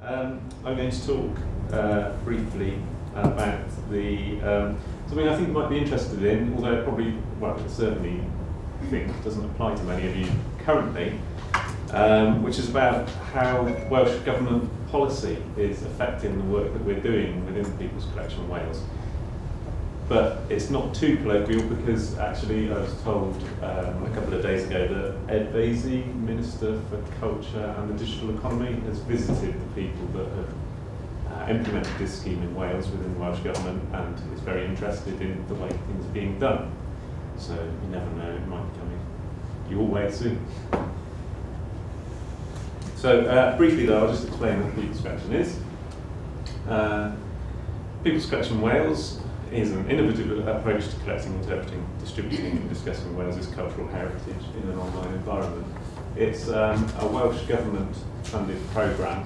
I'm going to talk briefly about the something I think you might be interested in, although it probably, well, I certainly think doesn't apply to many of you currently, which is about how Welsh Government policy is affecting the work that we're doing within the People's Collection of Wales. But it's not too colloquial because actually I was told a couple of days ago that Ed Vaizey, Minister for Culture and the Digital Economy, has visited the people that have implemented this scheme in Wales within the Welsh Government and is very interested in the way things are being done. So you never know, it might be coming your way soon. So briefly though, I'll just explain what People's Collection is. People's Collection Wales is an innovative approach to collecting, interpreting, distributing and discussing Wales's cultural heritage in an online environment. It's a Welsh Government funded programme.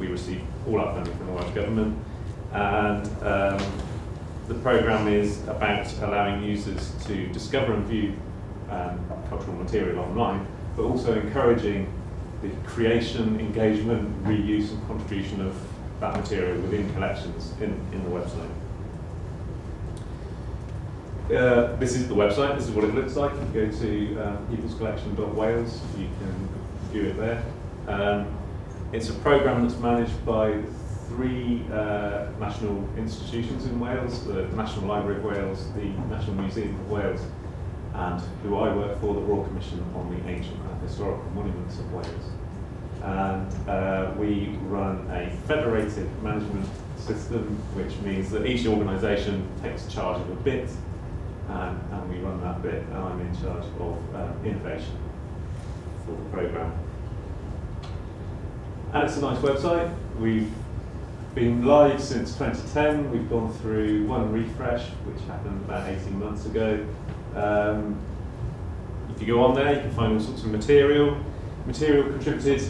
We receive all our funding from the Welsh Government, and the programme is about allowing users to discover and view cultural material online, but also encouraging the creation, engagement, reuse and contribution of that material within collections in the website. This is the website, this is what it looks like. If you go to peoplescollection.wales, you can view it there. It's a programme that's managed by 3 national institutions in Wales, the National Library of Wales, the National Museum of Wales, and who I work for, the Royal Commission on the Ancient and Historical Monuments of Wales. And we run a federated management system, which means that each organisation takes charge of a bit, and we run that bit, and I'm in charge of innovation for the programme. And it's a nice website. We've been live since 2010. We've gone through one refresh, which happened about 18 months ago. If you go on there, you can find all sorts of material contributed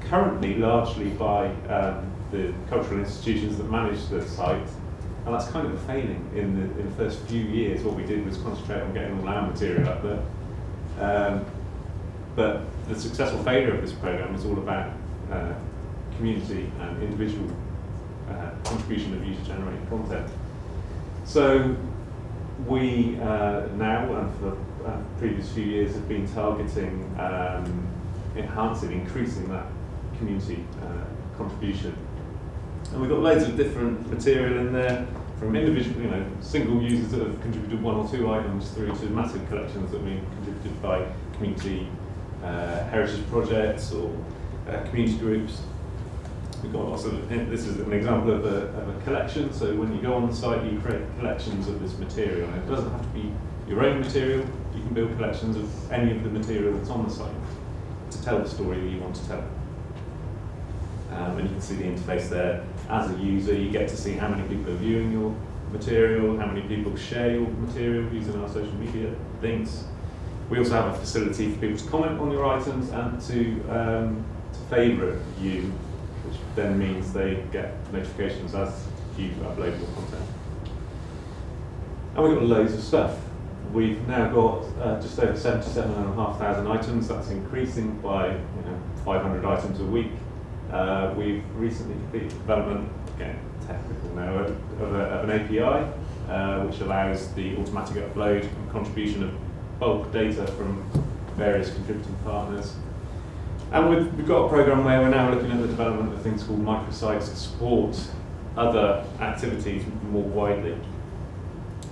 currently largely by the cultural institutions that manage the site. And that's kind of a failing in the first few years. What we did was concentrate on getting all our material up there. But the successful failure of this programme is all about community and individual contribution of user-generated content. So we now, and for the previous few years, have been targeting enhancing, increasing that community contribution. And we've got loads of different material in there, from individual, single users that have contributed 1 or 2 items through to massive collections that have been contributed by community heritage projects or community groups. We've got lots of, this is an example of a collection, so when you go on the site you create collections of this material, and it doesn't have to be your own material, you can build collections of any of the material that's on the site to tell the story that you want to tell. And you can see the interface there. As a user, you get to see how many people are viewing your material, how many people share your material using our social media links. We also have a facility for people to comment on your items and to favourite you, which then means they get notifications as you upload your content. And we've got loads of stuff. We've now got just over 77,500 items. That's increasing by 500 items a week. We've recently completed development, again technical now, of an API which allows the automatic upload and contribution of bulk data from various contributing partners. And we've got a programme where we're now looking at the development of things called microsites to support other activities more widely.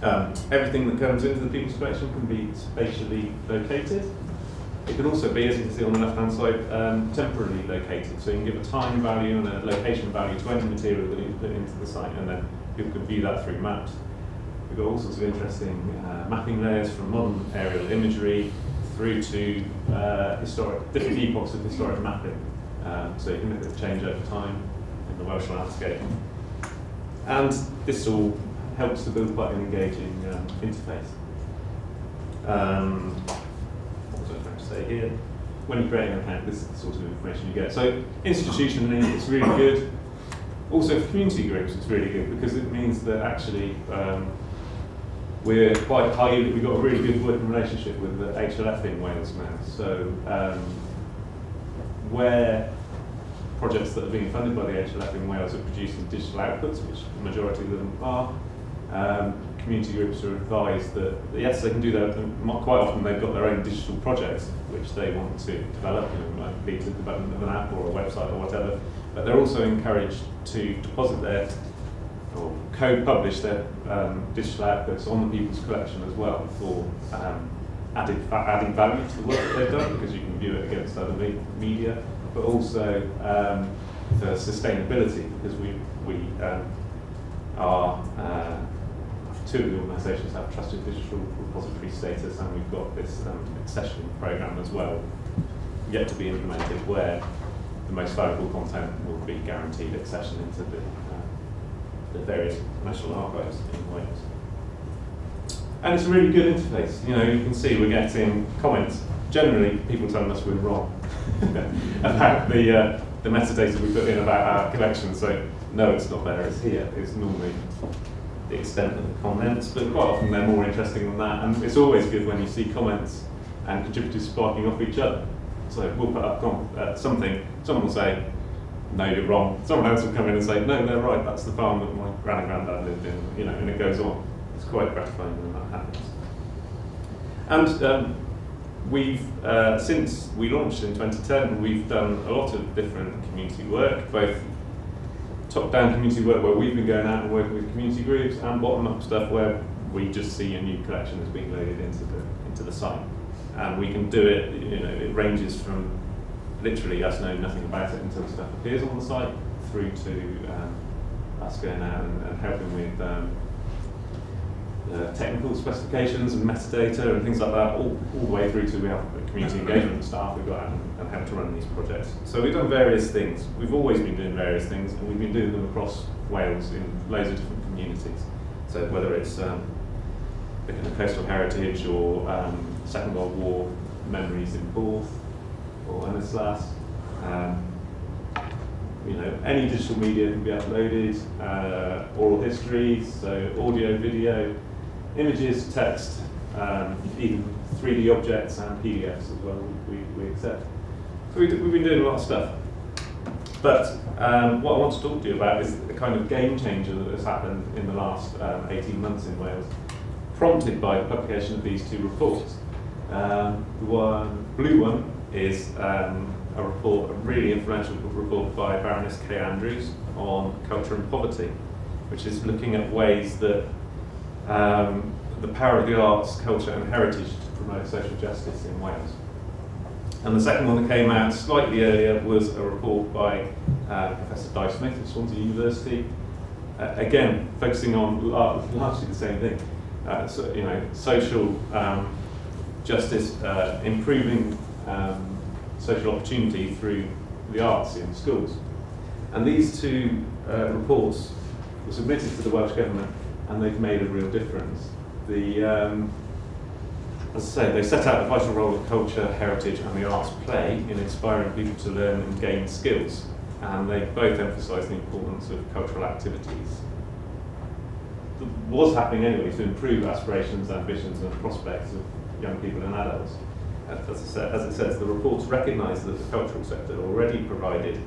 Everything that comes into the People's Collection can be spatially located. It can also be, as you can see on the left-hand side, temporarily located. So you can give a time value and a location value to any material that you put into the site, and then people can view that through maps. We've got all sorts of interesting mapping layers, from modern aerial imagery through to different epochs of historic mapping. So you can look at the change over time in the Welsh landscape. And this all helps to build quite an engaging interface. What was I trying to say here? When you create an account, this is the sort of information you get. So institutionally, it's really good. Also for community groups, it's really good because it means that actually we've got a really good working relationship with the HLF in Wales now. So where projects that are being funded by the HLF in Wales are producing digital outputs, which the majority of them are. Community groups are advised that yes, they can do that. Quite often they've got their own digital projects which they want to develop, like lead to the development of an app or a website or whatever. But they're also encouraged to deposit their or co-publish their digital outputs on the People's Collection as well for adding value to the work that they've done, because you can view it against other media, but also for sustainability, because we are two of the organisations have trusted digital repository status, and we've got this accession programme as well, yet to be implemented, where the most valuable content will be guaranteed accession into the various national archives in Wales. And it's a really good interface. You know, you can see we're getting comments. Generally, people telling us we're wrong about the metadata we put in about our collection. So, no, it's not there, it's here. It's normally the extent of the comments, but quite often they're more interesting than that. And it's always good when you see comments and contributors sparking off each other. So we'll put up something, someone will say, no, you're wrong. Someone else will come in and say, no, they're right, that's the farm that my gran and granddad lived in, you know, and it goes on. It's quite gratifying when that happens. And we've, since we launched in 2010, we've done a lot of different community work, both top-down community work where we've been going out and working with community groups, and bottom-up stuff where we just see a new collection is being loaded into the site. And we can do it, you know, it ranges from literally us knowing nothing about it until stuff appears on the site, through to us going out and helping with technical specifications and metadata and things like that, all the way through to we have community engagement staff we've got out and help to run these projects. So we've done various things. We've always been doing various things, and we've been doing them across Wales in loads of different communities. So whether it's looking at coastal heritage or Second World War memories in Borth or Ynyslas, you know, any digital media can be uploaded, oral histories, so audio, video, images, text, even 3D objects and PDFs as well, we accept. So we've been doing a lot of stuff. But what I want to talk to you about is the kind of game changer that has happened in the last 18 months in Wales, prompted by the publication of these two reports. The blue one is a report, a really influential report by Baroness Kay Andrews on culture and poverty, which is looking at ways that the power of the arts, culture and heritage to promote social justice in Wales. And the second one that came out slightly earlier was a report by Professor Di Smith of Swansea University, again focusing on largely the same thing. So, you know, social justice, improving social opportunity through the arts in schools. And these two reports were submitted to the Welsh Government, and they've made a real difference. As I say, they set out the vital role that culture, heritage and the arts play in inspiring people to learn and gain skills, and they both emphasise the importance of cultural activities. That was happening anyway to improve aspirations, ambitions and prospects of young people and adults. As it says, the reports recognise that the cultural sector already provided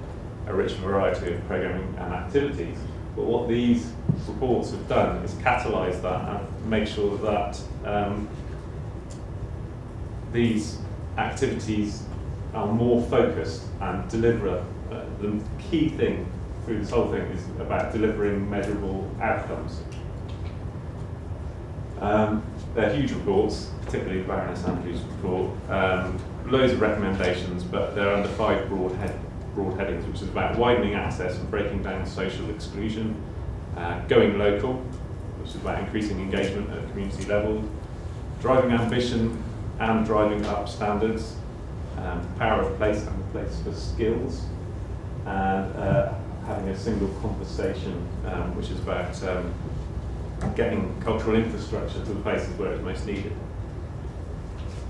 a rich variety of programming and activities, but what these reports have done is catalyse that and make sure that these activities are more focused and deliver. The key thing through this whole thing is about delivering measurable outcomes. They're huge reports, particularly the Baroness Andrews report. Loads of recommendations, but they're under 5 broad headings, which is about widening access and breaking down social exclusion, going local, which is about increasing engagement at community level, driving ambition and driving up standards, power of place and the place for skills, and having a single conversation, which is about getting cultural infrastructure to the places where it's most needed.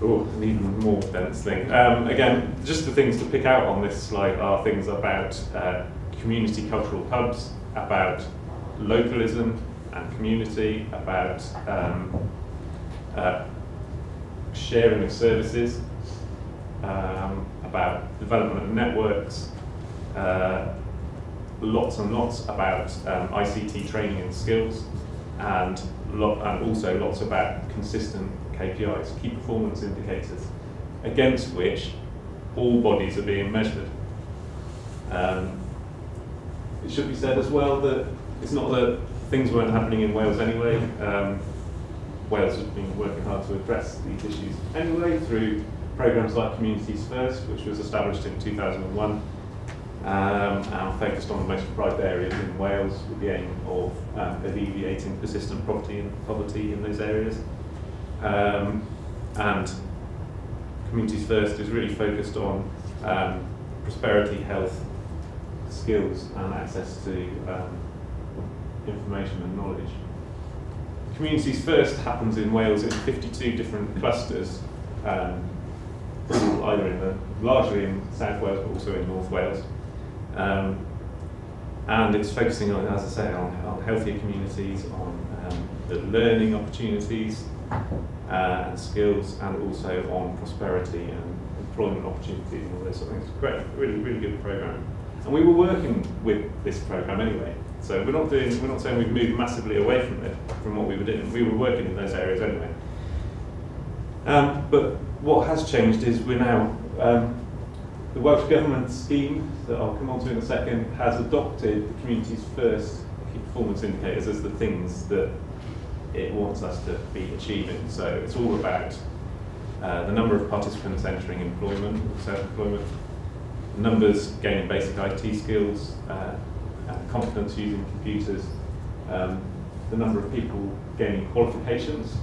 Oh, an even more dense thing. Again, just the things to pick out on this slide are things about community cultural hubs, about localism and community, about sharing of services, about development of networks, lots and lots about ICT training and skills, and also lots about consistent KPIs, key performance indicators, against which all bodies are being measured. It should be said as well that it's not that things weren't happening in Wales anyway. Wales has been working hard to address these issues anyway through programmes like Communities First, which was established in 2001, and focused on the most deprived areas in Wales with the aim of alleviating persistent poverty in those areas. And Communities First is really focused on prosperity, health, skills and access to information and knowledge. Communities First happens in Wales in 52 different clusters, either largely in South Wales but also in North Wales. And it's focusing on, as I say, on healthier communities, on the learning opportunities and skills, and also on prosperity and employment opportunities and all those sort of things. Great, really, really good programme. And we were working with this programme anyway, so we're not saying we've moved massively away from it, from what we were doing. We were working in those areas anyway. But what has changed is we're now, the Welsh Government scheme that I'll come on to in a second has adopted the Communities First key performance indicators as the things that it wants us to be achieving. So it's all about the number of participants entering employment, self-employment, numbers gaining basic IT skills, confidence using computers, the number of people gaining qualifications.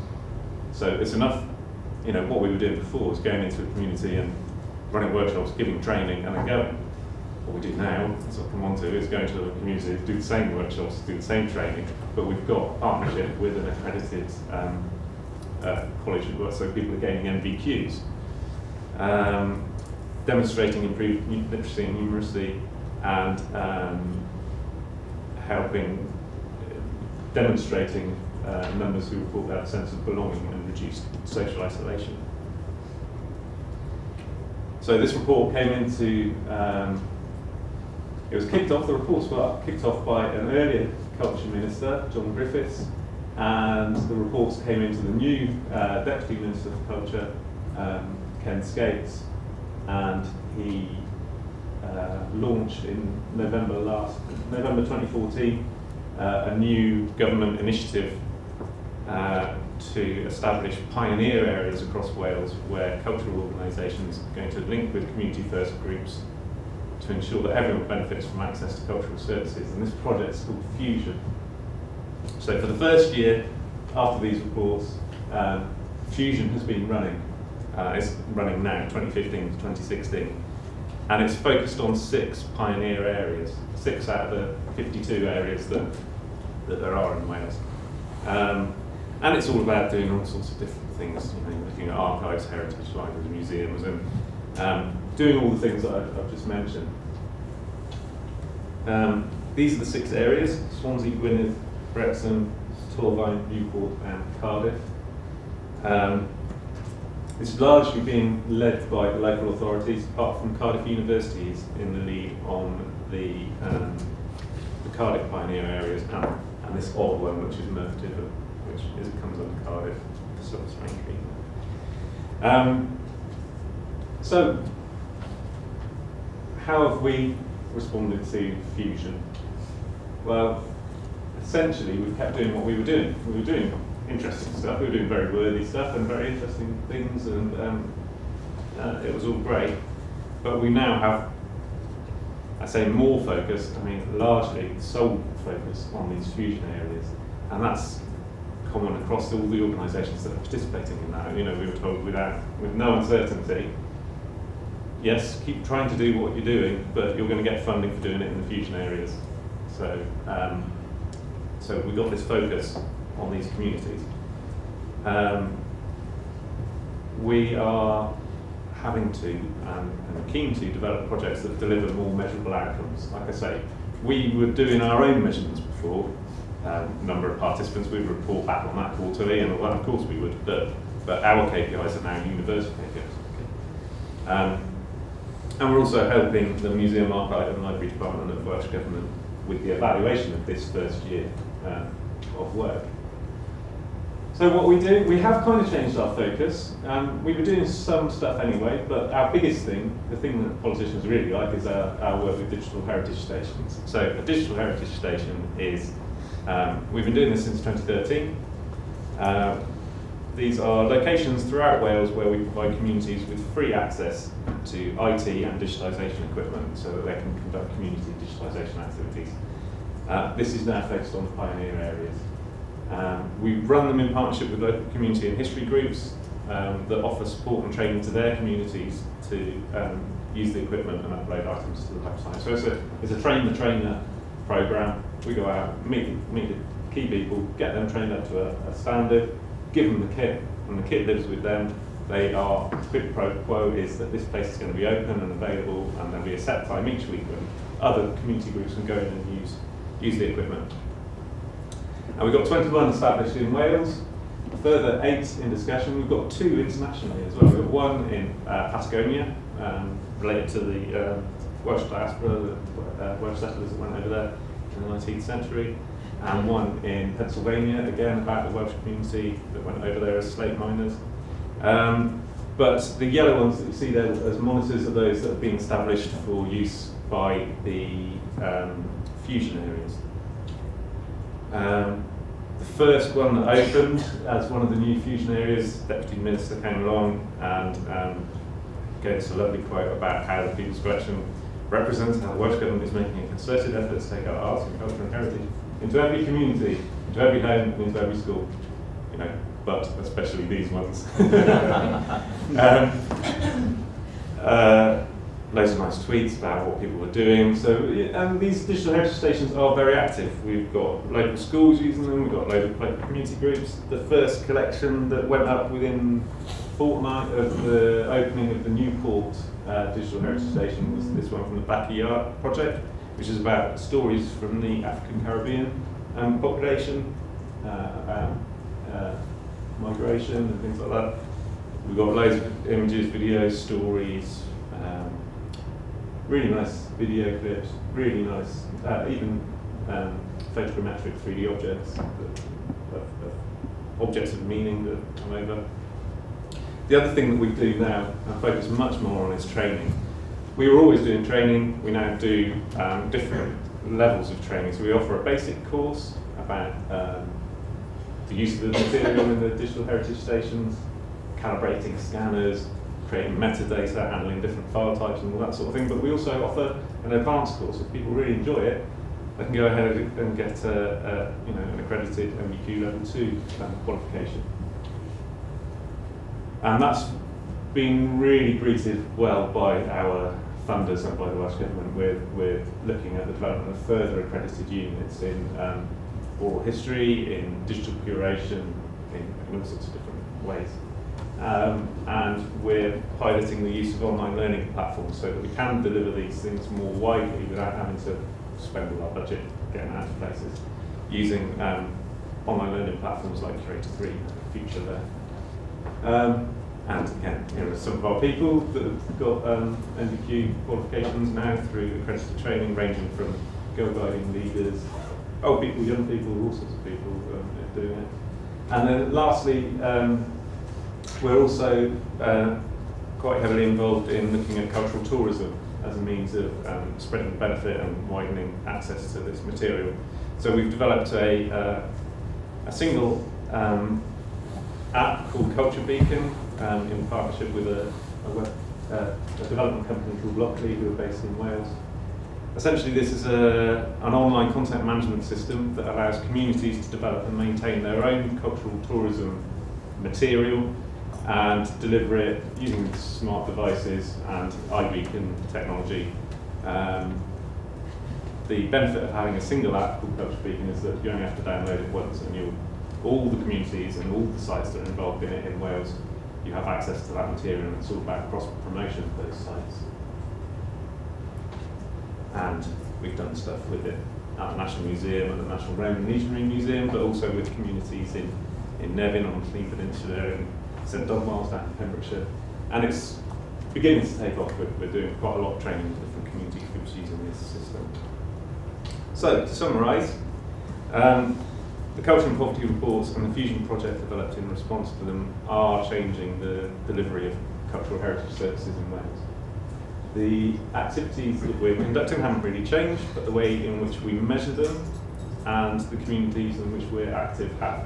So it's enough, what we were doing before was going into a community and running workshops, giving training and then going. What we do now, as I'll come on to, is going to a community, do the same workshops, do the same training, but we've got a partnership with an accredited college, so people are gaining MVQs. Demonstrating improved literacy and numeracy, and demonstrating numbers who report that sense of belonging and reduced social isolation. So this report came into, it was kicked off, the reports were kicked off by an earlier culture minister, John Griffiths, and the reports came into the new Deputy Minister for Culture, Ken Skates, and he launched in November 2014 a new government initiative to establish pioneer areas across Wales where cultural organisations are going to link with community first groups to ensure that everyone benefits from access to cultural services. And this project is called Fusion. So for the first year after these reports, Fusion has been running. It's running now, 2015 to 2016. And it's focused on 6 pioneer areas, 6 out of the 52 areas that there are in Wales. And it's all about doing all sorts of different things, looking at archives, heritage libraries, museums, and doing all the things that I've just mentioned. These are the 6 areas: Swansea, Gwynedd, Wrexham, Torfaen, Newport and Cardiff. It's largely being led by the local authorities, apart from Cardiff University is in the lead on the Cardiff pioneer areas and this odd one, which is Merthyr, which comes under Cardiff for some strange reason. So, how have we responded to Fusion? Well, essentially we've kept doing what we were doing. We were doing interesting stuff, we were doing very worthy stuff and very interesting things, and it was all great. But we now have, I say more focus, largely sole focus on these fusion areas, and that's common across all the organisations that are participating in that. We were told with no uncertainty, yes, keep trying to do what you're doing, but you're going to get funding for doing it in the fusion areas. So, so we got this focus on these communities. We are having to and keen to develop projects that deliver more measurable outcomes. Like I say, we were doing our own measurements before. Number of participants, we would report back on that quarterly, and well, of course we would, but our KPIs are now universal KPIs. And we're also helping the Museum Archive and Library Department of Welsh Government with the evaluation of this first year of work. So what we do, we have kind of changed our focus. We were doing some stuff anyway, but our biggest thing, the thing that politicians really like, is our work with digital heritage stations. So a digital heritage station is, we've been doing this since 2013. These are locations throughout Wales where we provide communities with free access to IT and digitalisation equipment so that they can conduct community digitalisation activities. This is now focused on pioneer areas. We run them in partnership with local community and history groups that offer support and training to their communities to use the equipment and upload items to the website. So it's a train the trainer programme. We go out, meet the key people, get them trained up to a standard, give them the kit, and the kit lives with them. They are, quid pro quo is that this place is going to be open and available, and there'll be a set time each week when other community groups can go in and use the equipment. And we've got 21 established in Wales, a further 8 in discussion. We've got 2 internationally as well. We've got one in Patagonia, related to the Welsh diaspora, the Welsh settlers that went over there in the 19th century, and one in Pennsylvania, again about the Welsh community that went over there as slave miners. But the yellow ones that you see there as monitors are those that have been established for use by the fusion areas. The first one that opened as one of the new fusion areas, Deputy Minister came along and gave us a lovely quote about how the People's Collection represents how the Welsh Government is making a concerted effort to take our arts and culture and heritage into every community, into every home and into every school. You know, but especially these ones. Loads of nice tweets about what people were doing. So, and these digital heritage stations are very active. We've got local schools using them, we've got local community groups. The first collection that went up within a fortnight of the opening of the Newport digital heritage station was this one from the Backyard project, which is about stories from the African Caribbean population, about migration and things like that. We've got loads of images, videos, stories, really nice video clips, really nice, even photogrammetric 3D objects, objects of meaning that come over. The other thing that we do now, and focus much more on, is training. We were always doing training, we now do different levels of training. So we offer a basic course about the use of the material in the digital heritage stations, calibrating scanners, creating metadata, handling different file types and all that sort of thing. But we also offer an advanced course. If people really enjoy it, they can go ahead and get an accredited MBQ level 2 qualification. And that's been really greeted well by our funders and by the Welsh Government. We're looking at the development of further accredited units in oral history, in digital curation, in all sorts of different ways. And we're piloting the use of online learning platforms so that we can deliver these things more widely without having to spend all our budget getting out of places, using online learning platforms like Curator 3, Future there. And again, here are some of our people that have got MBQ qualifications now through accredited training, ranging from girl guiding leaders, old people, young people, all sorts of people doing it. And then lastly, we're also quite heavily involved in looking at cultural tourism as a means of spreading the benefit and widening access to this material. So we've developed a single app called Culture Beacon in partnership with a development company called Lockley, who are based in Wales. Essentially, this is an online content management system that allows communities to develop and maintain their own cultural tourism material and deliver it using smart devices and iBeacon technology. The benefit of having a single app called Culture Beacon is that you only have to download it once, and all the communities and all the sites that are involved in it in Wales, you have access to that material, and it's all about cross-promotion of those sites. And we've done stuff with it at the National Museum and the National Roman Legionary Museum, but also with communities in Nevin on the Clee Peninsula, in St Dunmar's down in Pembrokeshire. And it's beginning to take off. We're doing quite a lot of training with different community groups using this system. So, to summarise, the Culture and Poverty reports and the Fusion project developed in response to them are changing the delivery of cultural heritage services in Wales. The activities that we're conducting haven't really changed, but the way in which we measure them and the communities in which we're active have.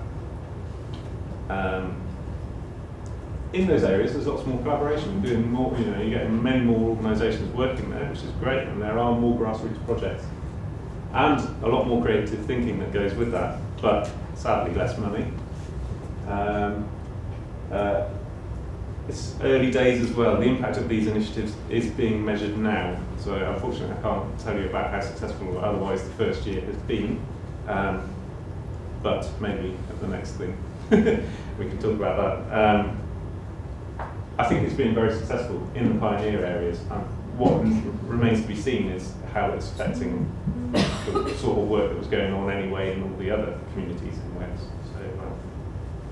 In those areas, there's lots more collaboration. We're doing more, you're getting many more organisations working there, which is great, and there are more grassroots projects. And a lot more creative thinking that goes with that, but sadly less money. It's early days as well. The impact of these initiatives is being measured now, so unfortunately I can't tell you about how successful otherwise the first year has been, but maybe at the next thing we can talk about that. I think it's been very successful in the pioneer areas, and what remains to be seen is how it's affecting the sort of work that was going on anyway in all the other communities in Wales. So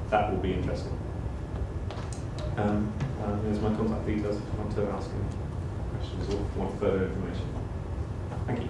that will be interesting. There's my contact details if you want to ask any questions or want further information. Thank you.